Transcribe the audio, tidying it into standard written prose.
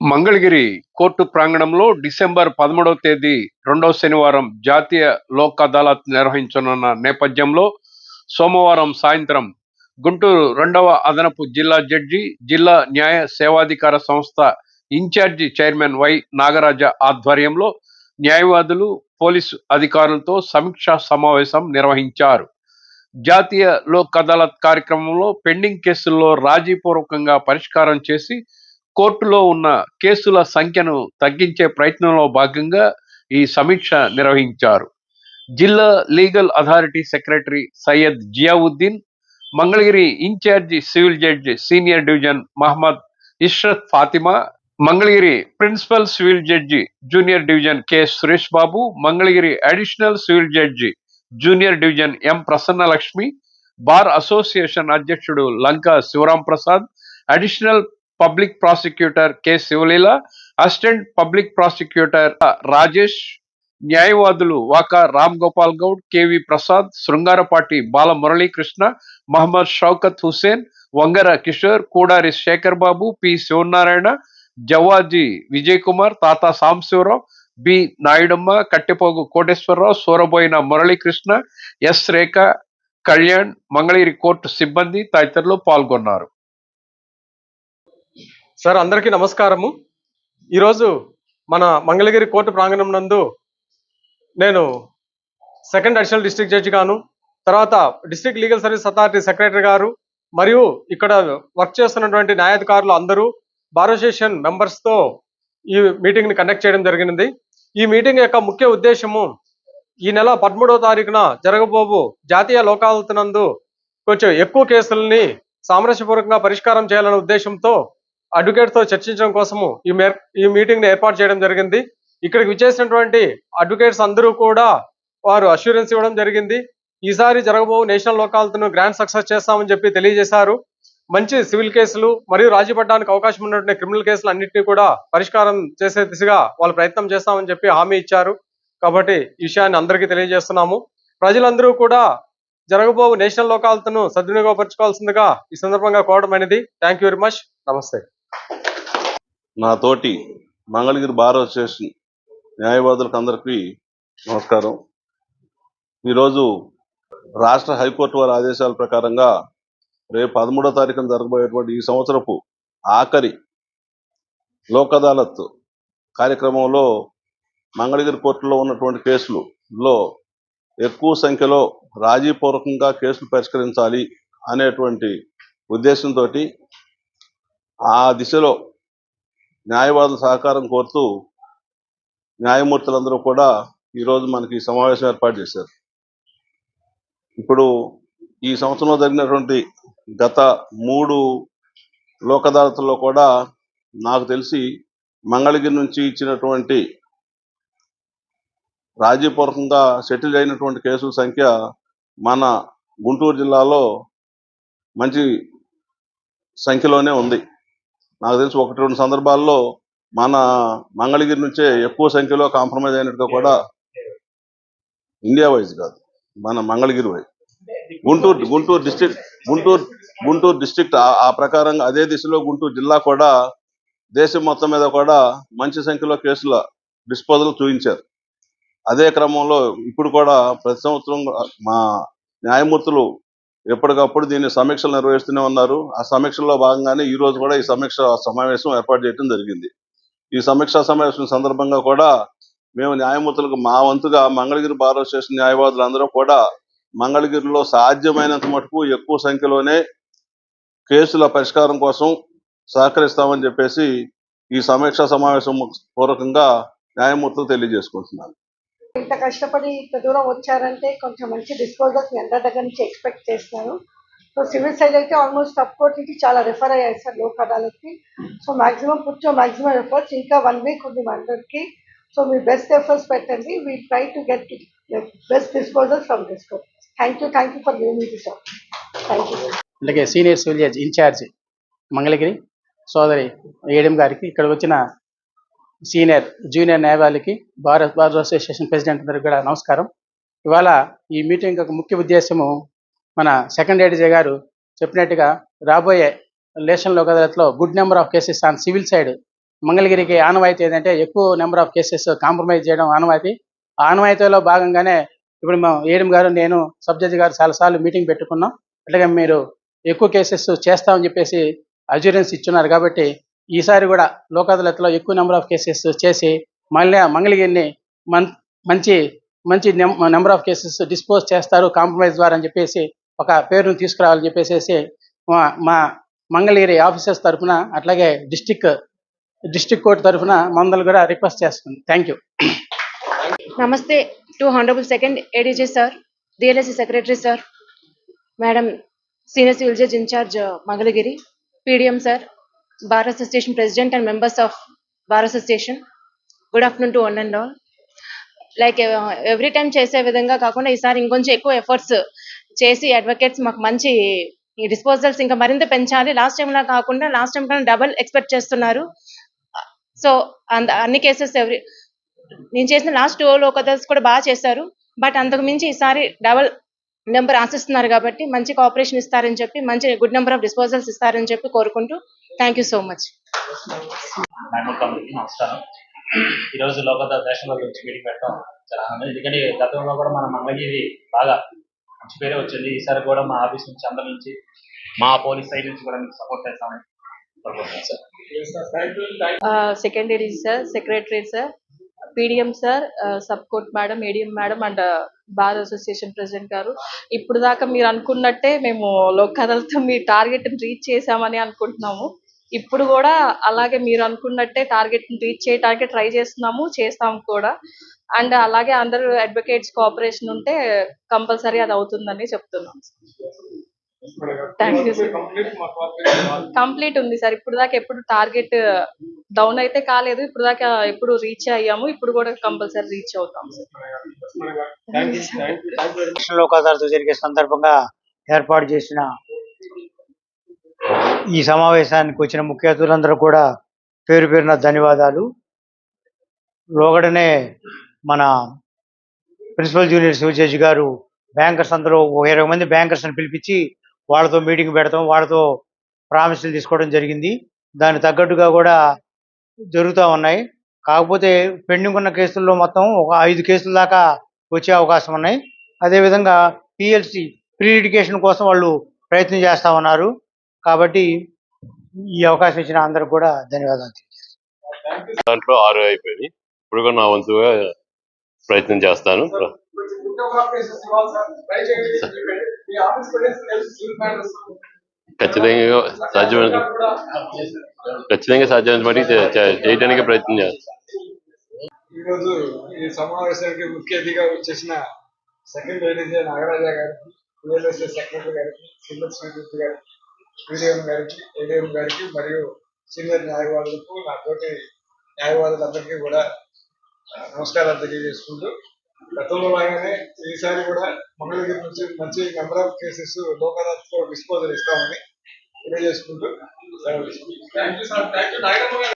Mangalagiri court ప్రాంగణంలో December 13వ తేదీ రెండవ శనివారం జాతీయ లోక్ అదాలత్ నిర్వహించనున్న నేపథ్యంలో సోమవారం సాయంత్రం గుంటూరు రెండవ అదనపు జిల్లా జడ్జి, జిల్లా న్యాయ సేవాధికార సంస్థ ఇన్ఛార్జి చైర్మన్ వై నాగరాజ ఆధ్వర్యంలో న్యాయవాదులు, పోలీసు అధికారులతో సమీక్షా సమావేశం నిర్వహించారు. జాతీయ లోక్ అదాలత్ కార్యక్రమంలో పెండింగ్ కేసుల్లో రాజీపూర్వకంగా పరిష్కారం చేసి కోర్టులో ఉన్న కేసుల సంఖ్యను తగ్గించే ప్రయత్నంలో భాగంగా ఈ సమీక్ష నిర్వహించారు. జిల్లా legal authority secretary Syed Ziauddin, Mangalagiri incharge civil judge senior division Mohammed Ishrat Fatima, Mangalagiri principal civil judge junior division K Suresh Babu, Mangalagiri additional civil judge junior division M Prasannalakshmi, bar association అధ్యక్షుడు Lanka Sivaram Prasad, additional public prosecutor K Sivaleela, assistant public prosecutor Rajesh, న్యాయవాదులు వాకా రామ్ గోపాల్ గౌడ్, కెవి ప్రసాద్, శృంగారపాటి బాల మురళీకృష్ణ, మహమ్మద్ షౌకత్ హుసేన్, వంగర కిషోర్, కూడారి శేఖర్ బాబు, పి శివనారాయణ, జవాజీ విజయ్ కుమార్, తాతా Sambasivarao, B Nayudamma, Kattepogu Koteswararao, Suraboina Muralikrishna, yes రేఖ, Kalyan, Mangalagiri court సిబ్బంది తదితరులు పాల్గొన్నారు. Sir, అందరికీ నమస్కారము. ఈరోజు మన మంగళగిరి కోర్టు ప్రాంగణం నందు నేను సెకండ్ అడిషనల్ డిస్ట్రిక్ట్ జడ్జి గాను, తర్వాత district legal service authority secretary గారు మరియు ఇక్కడ వర్క్ చేస్తున్నటువంటి న్యాయాధికారులు అందరూ బార్ అసోసియేషన్ మెంబర్స్తో ఈ మీటింగ్ని కండక్ట్ చేయడం జరిగినది. ఈ మీటింగ్ యొక్క ముఖ్య ఉద్దేశము ఈ నెల 13వ తారీఖున జరగబోవు జాతీయ లోక్ అదాలత్ నందు కొంచెం ఎక్కువ కేసులని సామరస్యపూర్వకంగా పరిష్కారం చేయాలనే ఉద్దేశంతో అడ్వకేట్తో చర్చించడం కోసము ఈ మీటింగ్ ని ఏర్పాటు చేయడం జరిగింది. ఇక్కడికి విచ్చేసినటువంటి అడ్వకేట్స్ అందరూ కూడా వారు అష్యూరెన్స్ ఇవ్వడం జరిగింది. ఈసారి జరగబో నేషనల్ లోక్ అదాలత్ ను గ్రాండ్ సక్సెస్ చేస్తామని చెప్పి తెలియజేశారు. మంచి సివిల్ కేసులు మరియు రాజీ పడడానికి అవకాశం ఉన్నటువంటి క్రిమినల్ కేసులు అన్నింటినీ కూడా పరిష్కారం చేసే దిశగా వాళ్ళు ప్రయత్నం చేస్తామని చెప్పి హామీ ఇచ్చారు. కాబట్టి ఈ విషయాన్ని అందరికీ తెలియజేస్తున్నాము. ప్రజలందరూ కూడా జరగబో నేషనల్ లోక్ అదాలత్ ను సద్వినియోగపరచుకోవాల్సిందిగా ఈ సందర్భంగా కోరడమైనది. Thank you very much. నమస్తే. నా తోటి మంగళగిరి బార్ అసోసియేషన్ న్యాయవాదులకు అందరికీ నమస్కారం. ఈరోజు రాష్ట్ర హైకోర్టు వారి ఆదేశాల ప్రకారంగా రేపు 13వ తారీఖున జరగబోయేటువంటి ఈ సంవత్సరపు ఆఖరి లోక్ అదాలత్ కార్యక్రమంలో మంగళగిరి కోర్టులో ఉన్నటువంటి కేసులలో ఎక్కువ సంఖ్యలో రాజీపూర్వకంగా కేసులు పరిష్కరించాలి అనేటువంటి ఉద్దేశంతో ఆ దిశలో న్యాయవాదుల సహకారం కోరుతూ న్యాయమూర్తులందరూ కూడా ఈరోజు మనకి సమావేశం ఏర్పాటు చేశారు. ఇప్పుడు ఈ సంవత్సరంలో జరిగినటువంటి గత 3 లోక్ అదాలత్లో కూడా నాకు తెలిసి మంగళగిరి నుంచి ఇచ్చినటువంటి రాజీపూర్వకంగా సెటిల్ అయినటువంటి కేసుల సంఖ్య మన గుంటూరు జిల్లాలో మంచి సంఖ్యలోనే ఉంది. నాకు తెలిసి 1-2 సందర్భాల్లో మన మంగళగిరి నుంచే ఎక్కువ సంఖ్యలో కాంప్రమైజ్ అయినట్టుగా కూడా, ఇండియా వైజ్ కాదు, మన మంగళగిరి వైజ్, గుంటూరు డిస్ట్రిక్ట్ ఆ ప్రకారంగా అదే దిశలో గుంటూరు జిల్లా కూడా దేశం మొత్తం మీద కూడా మంచి సంఖ్యలో కేసుల డిస్పోజల్ చూపించారు. అదే క్రమంలో ఇప్పుడు కూడా ప్రతి సంవత్సరం మా న్యాయమూర్తులు ఎప్పటికప్పుడు దీన్ని సమీక్షలు నిర్వహిస్తూనే ఉన్నారు. ఆ సమీక్షల్లో భాగంగానే ఈ రోజు కూడా ఈ సమావేశం ఏర్పాటు చేయడం జరిగింది. ఈ సమీక్షా సమావేశం సందర్భంగా కూడా మేము న్యాయమూర్తులకు మా వంతుగా మంగళగిరి బార్ అసోసియేషన్ న్యాయవాదులు అందరూ కూడా మంగళగిరిలో సాధ్యమైనంత మటుకు ఎక్కువ సంఖ్యలోనే కేసుల పరిష్కారం కోసం సహకరిస్తామని చెప్పేసి ఈ సమీక్షా సమావేశం పూర్వకంగా న్యాయమూర్తులు తెలియజేసుకుంటున్నాను. ఇంత కష్టపడి ఇంత దూరం వచ్చారంటే కొంచెం మంచి డిస్పోజల్స్ అందరి దగ్గర నుంచి ఎక్స్పెక్ట్ చేస్తున్నారు. సో సివిల్ సైడ్ అయితే ఆల్మోస్ట్ సబ్ కోర్ట్ నుంచి చాలా రిఫర్ అయ్యాయి సార్ లోక్ అదాలత్కి. సో మాక్సిమం ఎఫర్ట్స్, ఇంకా 1 వీక్ ఉంది మా అందరికి. సో మీ బెస్ట్ ఎఫర్ట్స్ పెట్టండి. We try to get best disposal from this court. Thank you for giving me this offer. Thank you. అలాగే senior civil judge incharge Mangalagiri సోదరి ఏడెం గారికి, ఇక్కడ వచ్చిన సీనియర్ జూనియర్ న్యాయవాదులకి, బార్ అసోసియేషన్ ప్రెసిడెంట్ అందరికి కూడా నమస్కారం. ఇవాళ ఈ మీటింగ్ యొక్క ముఖ్య ఉద్దేశము మన సెకండ్ ఏడీజీ గారు చెప్పినట్టుగా రాబోయే నేషనల్ లోక్ అదాలత్లో good number of cases on civil side మంగళగిరికి ఆనవాయితీ ఏంటంటే ఎక్కువ నెంబర్ ఆఫ్ కేసెస్ కాంప్రమైజ్ చేయడం ఆనవాయితీ. ఆ ఆనవాయితీలో భాగంగానే ఇప్పుడు మేము ఏఎం గారు, నేను, సబ్ జడ్జి గారు చాలాసార్లు మీటింగ్ పెట్టుకున్నాం. అట్లాగే మీరు ఎక్కువ కేసెస్ చేస్తామని చెప్పేసి అజ్యూరెన్స్ ఇచ్చున్నారు. కాబట్టి ఈసారి కూడా లోక్ అదాలత్లో ఎక్కువ నెంబర్ ఆఫ్ కేసెస్ చేసి మళ్ళీ మంగళగిరిని మంచి మంచి నెంబర్ ఆఫ్ కేసెస్ డిస్పోజ్ చేస్తారు కాంప్రమైజ్ ద్వారా అని చెప్పేసి ఒక పేరును తీసుకురావాలని చెప్పేసి మా మంగళగిరి ఆఫీసర్స్ తరఫున అట్లాగే డిస్ట్రిక్ట్ కోర్టు తరఫున మందలు కూడా రిక్వెస్ట్ చేస్తుంది. Thank you. Namaste to Honorable Second ADG Sir, DLSC Secretary Sir, Madam Senior Civil Judge in charge Mangalagiri, PDM Sir, Bar Association President and members of Bar Association. Good afternoon to one and all. Like every time చేసే విధంగా కాకుండా ఈసారి ఇంకొంచెం ఎక్కువ efforts చేసి advocates మాకు మంచి ఈ డిస్పోజల్స్ ఇంకా మరింత పెంచాలి. లాస్ట్ టైం లా కాకుండా లాస్ట్ టైం కన్నా డబల్ ఎక్స్పెక్ట్ చేస్తున్నారు. సో అన్ని కేసెస్ నేను చేసిన లాస్ట్ 2 లోక్ అదాలత్స్ కూడా బాగా చేశారు. బట్ అంతకు మించి ఈసారి డబల్ నెంబర్ ఆశిస్తున్నారు కాబట్టి మంచి కోఆపరేషన్ ఇస్తారని చెప్పి మంచి గుడ్ నెంబర్ ఆఫ్ డిస్పోజల్స్ ఇస్తారని చెప్పి కోరుకుంటూ థ్యాంక్ యూ సో మచ్. నమస్కారం. ఈరోజు లోక్ అదాలత్ నేషనల్ గురించి మీటింగ్ పెట్టడం చాలా ఆనందం. ఎందుకంటే గతంలో కూడా మన మంగళగిరి బాగా మంచి పేరే వచ్చింది. ఈసారి కూడా మా ఆఫీస్ నుంచి అందరి నుంచి మా పోలీస్ సైడ్ నుంచి కూడా మీకు సపోర్ట్ చేస్తామని కోరుకుంటున్నాను sir. Second ADG sir, secretary sir, PDM sir, sub court madam, ADM madam and bar association president గారు, ఇప్పుడు దాకా మీరు అనుకున్నట్టే మేము లోక్ అదాలత్ మీ టార్గెట్ రీచ్ చేసామని అనుకుంటున్నాము. ఇప్పుడు కూడా అలాగే మీరు అనుకున్నట్టే టార్గెట్ రీచ్ చేయడానికి ట్రై చేస్తాము కూడా. అండ్ అలాగే అందరూ అడ్వకేట్స్ కోఆపరేషన్ ఉంటే కంపల్సరీ అది అవుతుందని చెప్తున్నాం. Thank you sir. కంప్లీట్ ఉంది సార్. ఇప్పుడు దాకా ఎప్పుడు టార్గెట్ డౌన్ అయితే కాలేదు. ఇప్పుడు దాకా ఎప్పుడు రీచ్ అయ్యాము. ఇప్పుడు కూడా కంపల్సరీ రీచ్ అవుతాం సార్. లోక్ అదాలత్ జరిగే సందర్భంగా ఏర్పాటు చేసిన ఈ సమావేశానికి వచ్చిన ముఖ్య అతిథులందరూ కూడా పేరు పేరున ధన్యవాదాలు. లోగడనే మన ప్రిన్సిపల్ జూనియర్ సివిల్ జడ్జి గారు బ్యాంకర్స్ అందరూ 20 మంది బ్యాంకర్స్ని పిలిపించి వాళ్ళతో మీటింగ్ పెడతాం, వాళ్ళతో ప్రామిసులు తీసుకోవడం జరిగింది. దానికి తగ్గట్టుగా కూడా జరుగుతూ ఉన్నాయి. కాకపోతే పెండింగ్ ఉన్న కేసుల్లో మొత్తం ఒక 5 కేసుల దాకా వచ్చే అవకాశం ఉన్నాయి. అదేవిధంగా PLC ప్రీ లిటిగేషన్ కోసం వాళ్ళు ప్రయత్నం చేస్తూ ఉన్నారు. కాబట్టి ఈ అవకాశం ఇచ్చిన అందరికి కూడా ధన్యవాదాలు. దాంట్లో 6 అయిపోయింది. ఇప్పుడు కూడా నా వంతుగా ప్రయత్నం చేస్తాను. ఖచ్చితంగా సాధ్యమైన బట్టి చేయడానికి ప్రయత్నం చేస్తాను. ఈరోజు ఈ సమావేశానికి ముఖ్య అతిథిగా వచ్చేసిన సెకండ్ ADG నాగరాజ గారికి, PLSA సెక్రటరీ గారికి, సివిల్ సెక్రటరీ గారికి, PDM గారికి, ADM గారికి మరియు సీనియర్ న్యాయవాదులకు, నాతోటి న్యాయవాదులందరికీ కూడా నమస్కారాలు తెలియజేసుకుంటూ, గతంలో లాగానే ఈసారి కూడా మంగళగిరి నుంచి మంచి నెంబర్ ఆఫ్ కేసెస్ లోక్ అదాలత్లో డిస్పోజల్ ఇస్తామని తెలియజేసుకుంటూ